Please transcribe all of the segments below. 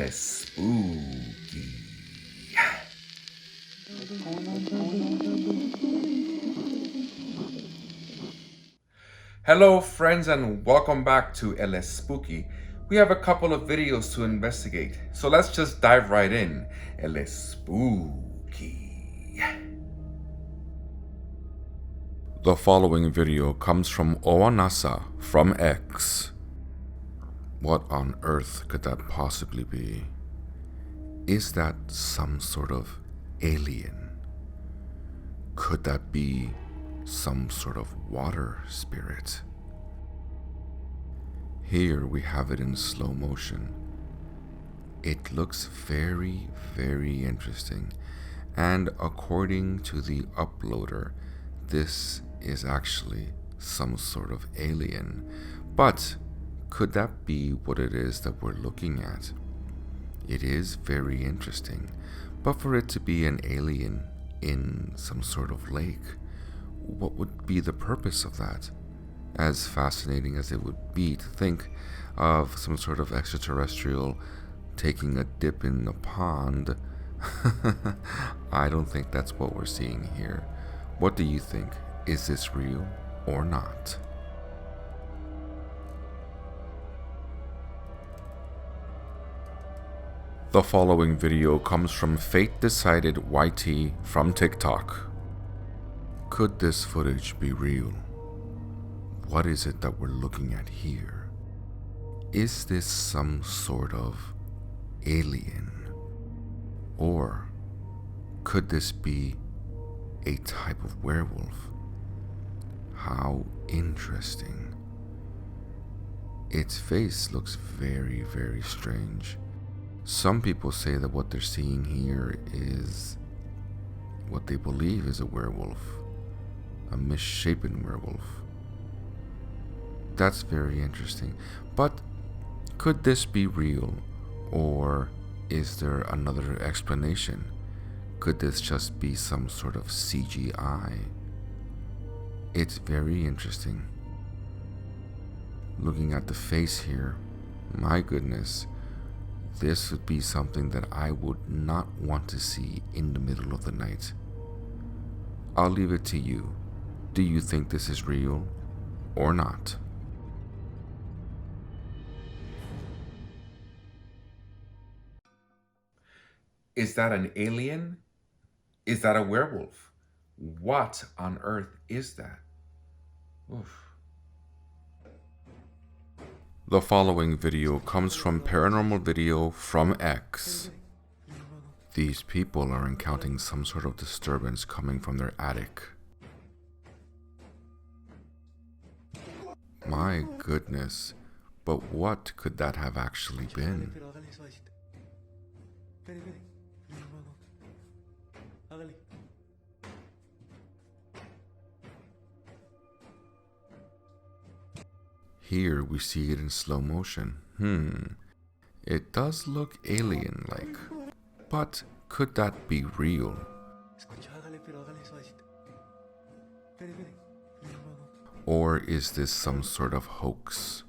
El Spooky. Hello friends and welcome back to El Spooky. We have a couple of videos to investigate, so let's just dive right in. El Spooky. The following video comes from Oanasa from X. What on earth could that possibly be? Is that some sort of alien? Could that be some sort of water spirit? Here we have it in slow motion. It looks very, very interesting, and according to the uploader, this is actually some sort of alien. But could that be what it is that we're looking at? It is very interesting, but for it to be an alien in some sort of lake, what would be the purpose of that? As fascinating as it would be to think of some sort of extraterrestrial taking a dip in the pond, I don't think that's what we're seeing here. What do you think? Is this real or not? The following video comes from Fate Decided YT from TikTok. Could this footage be real? What is it that we're looking at here? Is this some sort of alien? Or could this be a type of werewolf? How interesting. Its face looks very, very strange. Some people say that what they're seeing here is what they believe is a werewolf, a misshapen werewolf. That's very interesting. But could this be real, or is there another explanation? Could this just be some sort of CGI? It's very interesting. Looking at the face here, my goodness, this would be something that I would not want to see in the middle of the night. I'll leave it to you. Do you think this is real or not? Is that an alien? Is that a werewolf? What on earth is that? Oof. The following video comes from Paranormal Video from X. These people are encountering some sort of disturbance coming from their attic. My goodness, but what could that have actually been? Here we see it in slow motion. It does look alien-like. But could that be real? Or is this some sort of hoax?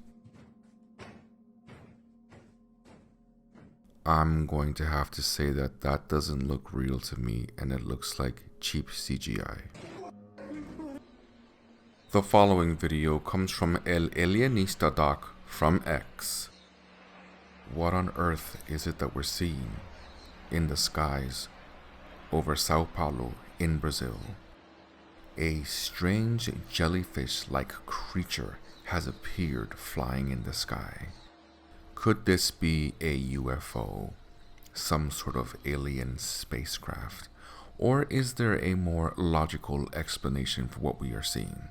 I'm going to have to say that that doesn't look real to me, and it looks like cheap CGI. The following video comes from El Alienista Doc from X. What on earth is it that we're seeing in the skies over Sao Paulo in Brazil? A strange jellyfish-like creature has appeared flying in the sky. Could this be a UFO, some sort of alien spacecraft, or is there a more logical explanation for what we are seeing?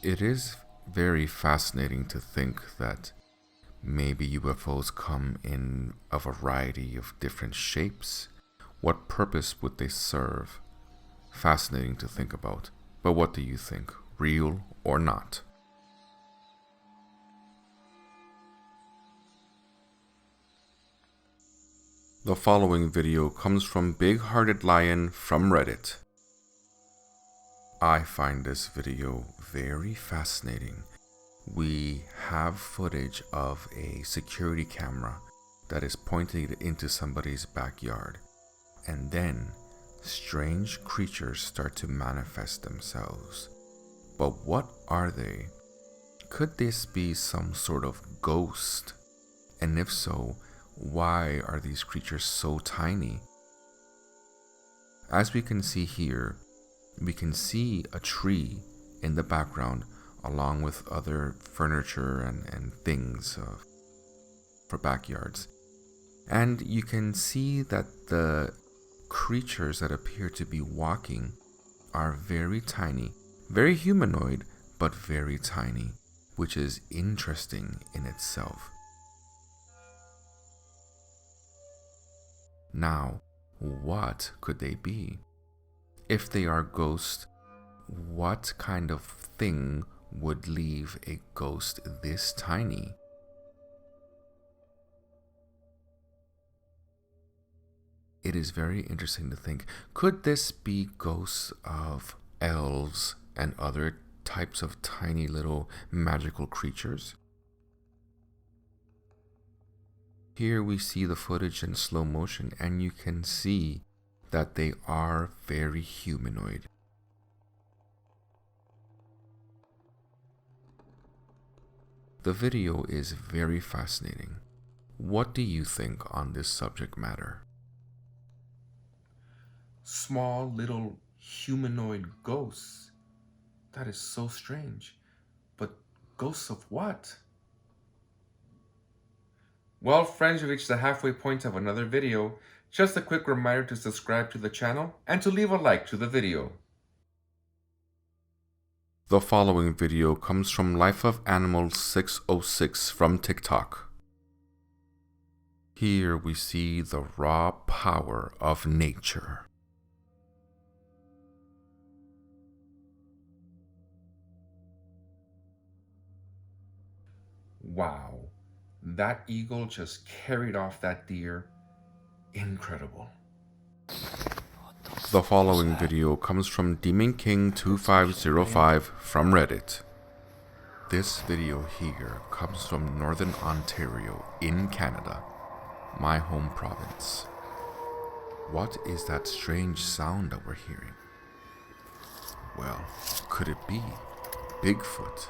It is very fascinating to think that maybe UFOs come in a variety of different shapes. What purpose would they serve? Fascinating to think about. But what do you think? Real or not? The following video comes from Big Hearted Lion from Reddit. I find this video very fascinating we have footage of a security camera that is pointed into somebody's backyard, and then strange creatures start to manifest themselves. But what are they? Could this be some sort of ghost? And if so, why are these creatures so tiny? As we can see here, we can see a tree in the background along with other furniture and things for backyards. And you can see that the creatures that appear to be walking are very tiny, very humanoid, but very tiny, which is interesting in itself. Now, what could they be? If they are ghosts, what kind of thing would leave a ghost this tiny? It is very interesting to think, could this be ghosts of elves and other types of tiny little magical creatures? Here we see the footage in slow motion, and you can see that they are very humanoid. The video is very fascinating. What do you think on this subject matter? Small little humanoid ghosts. That is so strange. But ghosts of what? Well, friends, we reached the halfway point of another video. Just a quick reminder to subscribe to the channel and to leave a like to the video. The following video comes from Life of Animals 606 from TikTok. Here we see the raw power of nature. Wow, that eagle just carried off that deer. Incredible. The following video comes from Demon King 2505 from Reddit. This video here comes from Northern Ontario in Canada, my home province. What is that strange sound that we're hearing? Well, could it be Bigfoot?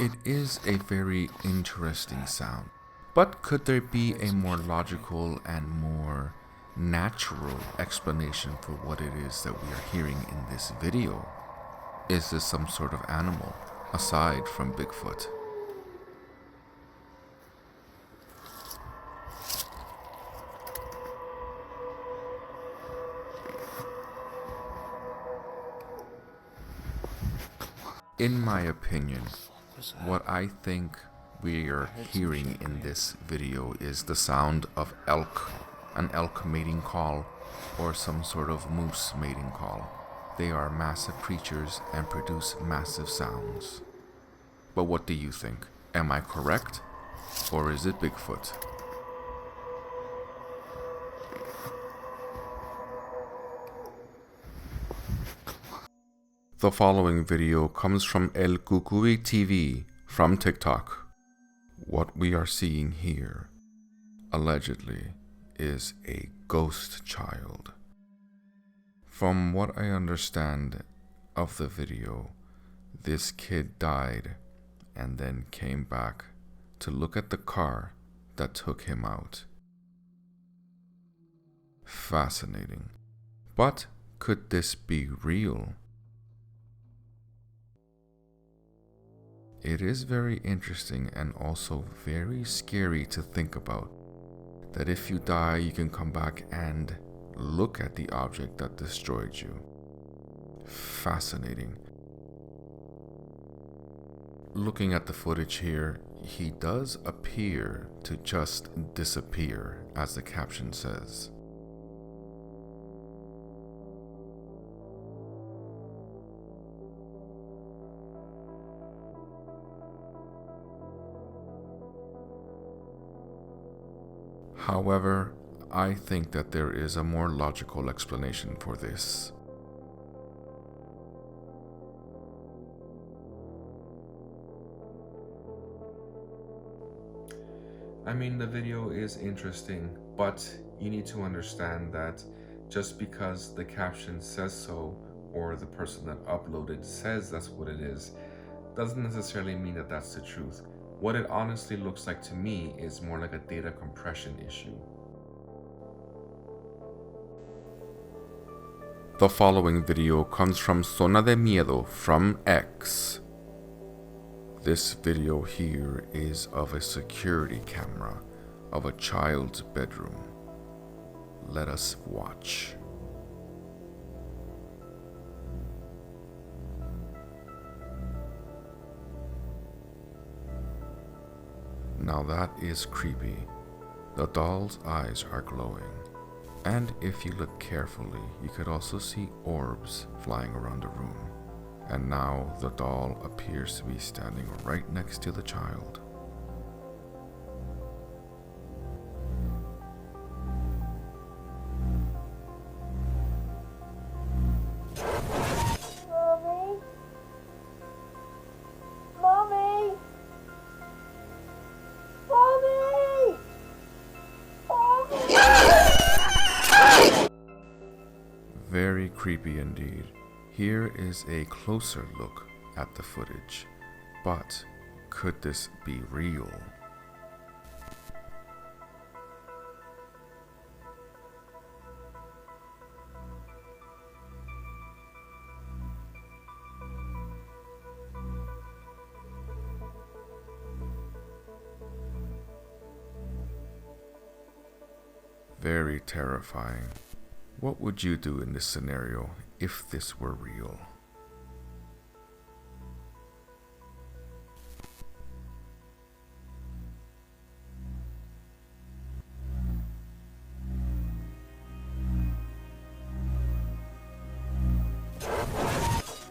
It is a very interesting sound, but could there be a more logical and more natural explanation for what it is that we are hearing in this video? Is this some sort of animal aside from Bigfoot? In my opinion, what I think we are hearing in this video is the sound of elk, an elk mating call, or some sort of moose mating call. They are massive creatures and produce massive sounds. But what do you think? Am I correct? Or is it Bigfoot? The following video comes from El Cucuy TV from TikTok. What we are seeing here, allegedly, is a ghost child. From what I understand of the video, this kid died and then came back to look at the car that took him out. Fascinating. But could this be real? It is very interesting and also very scary to think about that if you die, you can come back and look at the object that destroyed you. Fascinating. Looking at the footage here, he does appear to just disappear, as the caption says. However, I think that there is a more logical explanation for this. I mean, the video is interesting, but you need to understand that just because the caption says so, or the person that uploaded says that's what it is, doesn't necessarily mean that that's the truth. What it honestly looks like to me is more like a data compression issue. The following video comes from Zona de Miedo from X. This video here is of a security camera of a child's bedroom. Let us watch. Now that is creepy. The doll's eyes are glowing. And if you look carefully, you could also see orbs flying around the room. And now the doll appears to be standing right next to the child. Mommy? Mommy? Mommy? Mommy? Very creepy indeed. Here is a closer look at the footage. But could this be real? Very terrifying. What would you do in this scenario if this were real?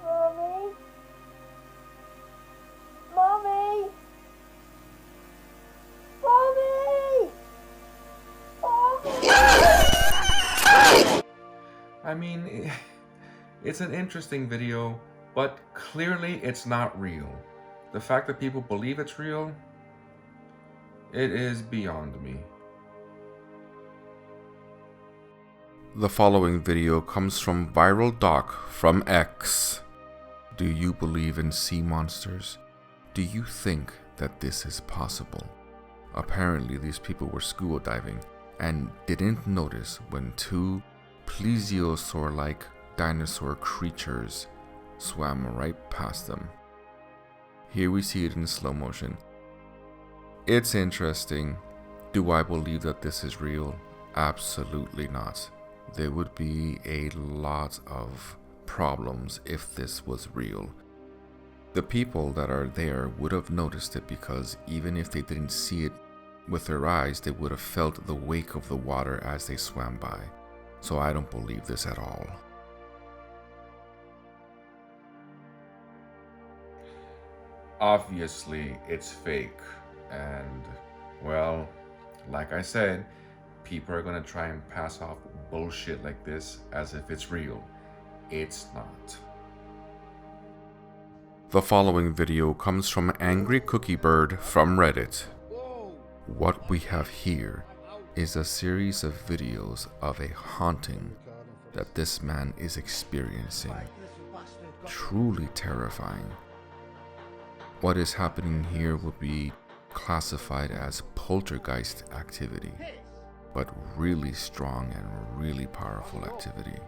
Mommy? Mommy? Mommy? Mommy? I mean, it's an interesting video, but clearly it's not real. The fact that people believe it's real, it is beyond me. The following video comes from Viral Doc from X. Do you believe in sea monsters? Do you think that this is possible? Apparently these people were scuba diving and didn't notice when two plesiosaur-like dinosaur creatures swam right past them. Here we see it in slow motion. It's interesting. Do I believe that this is real? Absolutely not. There would be a lot of problems if this was real. The people that are there would have noticed it because even if they didn't see it with their eyes, they would have felt the wake of the water as they swam by. So I don't believe this at all. Obviously, it's fake. And, well, like I said, people are going to try and pass off bullshit like this as if it's real. It's not. The following video comes from Angry Cookie Bird from Reddit. What we have here is a series of videos of a haunting that this man is experiencing. Truly terrifying. What is happening here would be classified as poltergeist activity, but really strong and really powerful activity.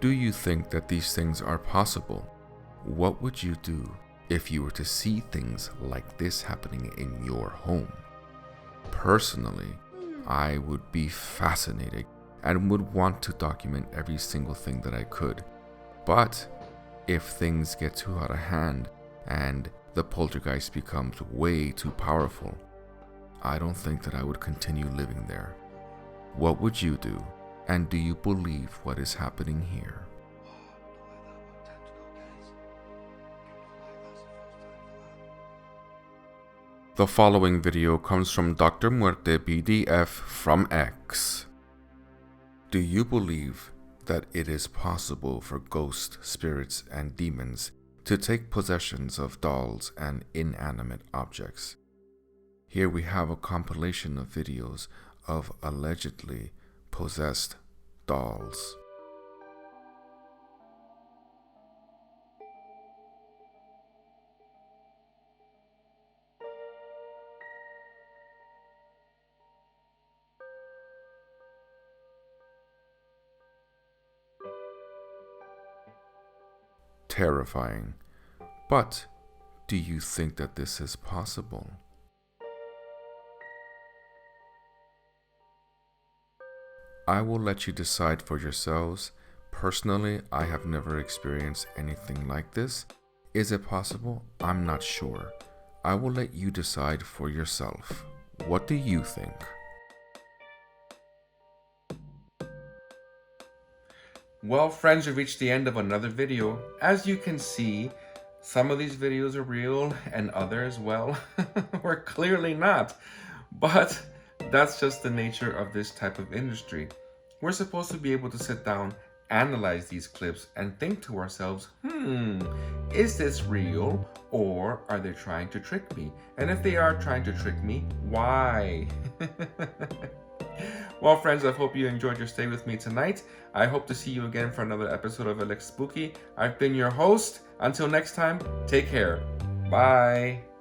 Do you think that these things are possible? What would you do if you were to see things like this happening in your home? Personally, I would be fascinated and would want to document every single thing that I could. But if things get too out of hand and the poltergeist becomes way too powerful, I don't think that I would continue living there. What would you do? And do you believe what is happening here? The following video comes from Dr. Muerte PDF from X. Do you believe that it is possible for ghosts, spirits, and demons to take possessions of dolls and inanimate objects. Here we have a compilation of videos of allegedly possessed dolls. Terrifying. But do you think that this is possible? I will let you decide for yourselves. Personally, I have never experienced anything like this. Is it possible? I'm not sure. I will let you decide for yourself. What do you think? Well, friends, we've reached the end of another video. As you can see, some of these videos are real and others, well, were clearly not. But that's just the nature of this type of industry. We're supposed to be able to sit down, analyze these clips, and think to ourselves, is this real, or are they trying to trick me? And if they are trying to trick me, why? Well, friends, I hope you enjoyed your stay with me tonight. I hope to see you again for another episode of It Looks Spooky. I've been your host. Until next time, take care. Bye.